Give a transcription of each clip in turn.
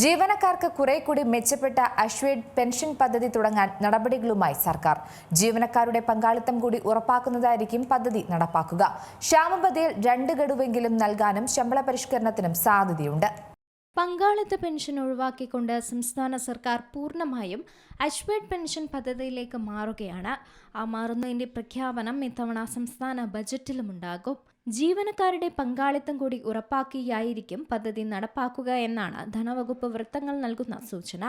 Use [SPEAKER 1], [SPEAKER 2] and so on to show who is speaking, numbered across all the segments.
[SPEAKER 1] ജീവനക്കാർക്ക് കുറെ കൂടി മെച്ചപ്പെട്ട അശ്വേഡ് പെൻഷൻ പദ്ധതി തുടങ്ങാൻ നടപടികളുമായി സർക്കാർ. ജീവനക്കാരുടെ പങ്കാളിത്തം കൂടി ഉറപ്പാക്കുന്നതായിരിക്കും പദ്ധതി നടപ്പാക്കുക. ക്ഷാമബത്തയിൽ 2 ഗഡുവെങ്കിലും നൽകാനും ശമ്പള പരിഷ്കരണത്തിനും സാധ്യതയുണ്ട്.
[SPEAKER 2] പങ്കാളിത്ത പെൻഷൻ ഒഴിവാക്കിക്കൊണ്ട് സംസ്ഥാന സർക്കാർ പൂർണ്ണമായും അശ്വേഡ് പെൻഷൻ പദ്ധതിയിലേക്ക് മാറുകയാണ്. ആ മാറുന്നതിന്റെ പ്രഖ്യാപനം ഇത്തവണ സംസ്ഥാന ബജറ്റിലുമുണ്ടാകും. ജീവനക്കാരുടെ പങ്കാളിത്തം കൂടി ഉറപ്പാക്കിയായിരിക്കും പദ്ധതി നടപ്പാക്കുക എന്നാണ് ധനവകുപ്പ് വൃത്തങ്ങൾ നൽകുന്ന സൂചന.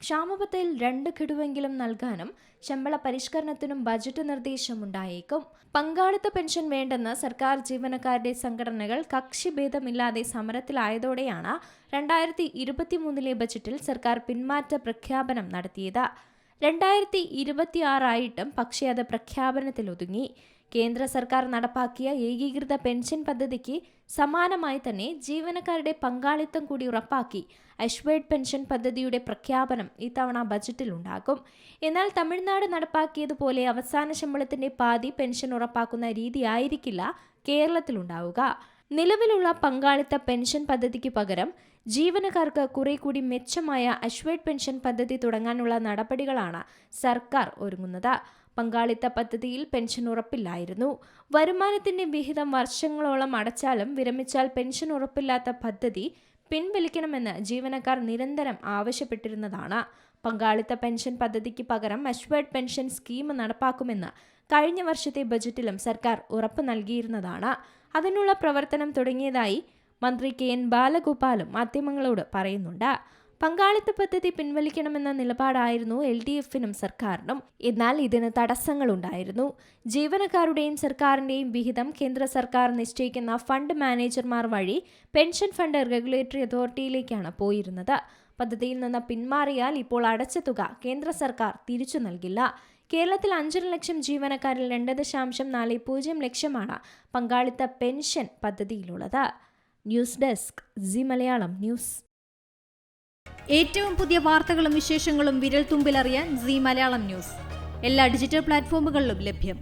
[SPEAKER 2] ക്ഷാമബത്തയിൽ 2 ഗഡുവെങ്കിലും നൽകാനും ശമ്പള പരിഷ്കരണത്തിനും ബജറ്റ് നിർദ്ദേശമുണ്ടായേക്കും. പങ്കാളിത്ത പെൻഷൻ വേണ്ടെന്ന് സർക്കാർ ജീവനക്കാരുടെ സംഘടനകൾ കക്ഷിഭേദമില്ലാതെ സമരത്തിലായതോടെയാണ് 2023 ബജറ്റിൽ സർക്കാർ പിന്മാറ്റ പ്രഖ്യാപനം നടത്തിയത്. 2026 ആയിട്ടും പക്ഷേ അത് പ്രഖ്യാപനത്തിലൊതുങ്ങി. കേന്ദ്ര സർക്കാർ നടപ്പാക്കിയ ഏകീകൃത പെൻഷൻ പദ്ധതിക്ക് സമാനമായി തന്നെ ജീവനക്കാരുടെ പങ്കാളിത്തം കൂടി ഉറപ്പാക്കി അശ്വേഡ് പെൻഷൻ പദ്ധതിയുടെ പ്രഖ്യാപനം ഇത്തവണ ബജറ്റിലുണ്ടാകും. എന്നാൽ തമിഴ്നാട് നടപ്പാക്കിയതുപോലെ അവസാന ശമ്പളത്തിന്റെ പാതി പെൻഷൻ ഉറപ്പാക്കുന്ന രീതിയായിരിക്കില്ല കേരളത്തിലുണ്ടാവുക. നിലവിലുള്ള പങ്കാളിത്ത പെൻഷൻ പദ്ധതിക്ക് പകരം ജീവനക്കാർക്ക് കുറെ കൂടി മെച്ചമായ അശ്വേഡ് പെൻഷൻ പദ്ധതി തുടങ്ങാനുള്ള നടപടികളാണ് സർക്കാർ ഒരുങ്ങുന്നത്. പങ്കാളിത്ത പദ്ധതിയിൽ പെൻഷൻ ഉറപ്പില്ലായിരുന്നു. വരുമാനത്തിന്റെ വിഹിതം വർഷങ്ങളോളം അടച്ചാലും വിരമിച്ചാൽ പെൻഷൻ ഉറപ്പില്ലാത്ത പദ്ധതി പിൻവലിക്കണമെന്ന് ജീവനക്കാർ നിരന്തരം ആവശ്യപ്പെട്ടിരുന്നതാണ്. പങ്കാളിത്ത പെൻഷൻ പദ്ധതിക്ക് പകരം അശ്വേഡ് പെൻഷൻ സ്കീം നടപ്പാക്കുമെന്ന് കഴിഞ്ഞ വർഷത്തെ ബജറ്റിലും സർക്കാർ ഉറപ്പ് നൽകിയിരുന്നതാണ്. അതിനുള്ള പ്രവർത്തനം തുടങ്ങിയതായി മന്ത്രി KN ബാലഗോപാലും മാധ്യമങ്ങളോട് പറയുന്നുണ്ട്. പങ്കാളിത്ത പദ്ധതി പിൻവലിക്കണമെന്ന നിലപാടായിരുന്നു LDFനും സർക്കാരിനും. എന്നാൽ ഇതിന് തടസ്സങ്ങളുണ്ടായിരുന്നു. ജീവനക്കാരുടെയും സർക്കാരിന്റെയും വിഹിതം കേന്ദ്ര സർക്കാർ നിശ്ചയിക്കുന്ന ഫണ്ട് മാനേജർമാർ വഴി പെൻഷൻ ഫണ്ട് റെഗുലേറ്ററി അതോറിറ്റിയിലേക്കാണ് പോയിരുന്നത്. പദ്ധതിയിൽ നിന്ന് പിന്മാറിയാൽ ഇപ്പോൾ അടച്ച തുക കേന്ദ്ര സർക്കാർ തിരിച്ചു നൽകില്ല. കേരളത്തിൽ 5.5 ലക്ഷം ജീവനക്കാരിൽ 2.40 ലക്ഷമാണ് പങ്കാളിത്ത പെൻഷൻ പദ്ധതിയിലുള്ളത്. News desk C Malayalam news.
[SPEAKER 3] ഏറ്റവും പുതിയ വാർത്തകളും വിശേഷങ്ങളും വിരൽ തുമ്പിലറിയാൻ സി മലയാളം ന്യൂസ് എല്ലാ ഡിജിറ്റൽ പ്ലാറ്റ്ഫോമുകളിലും ലഭ്യം.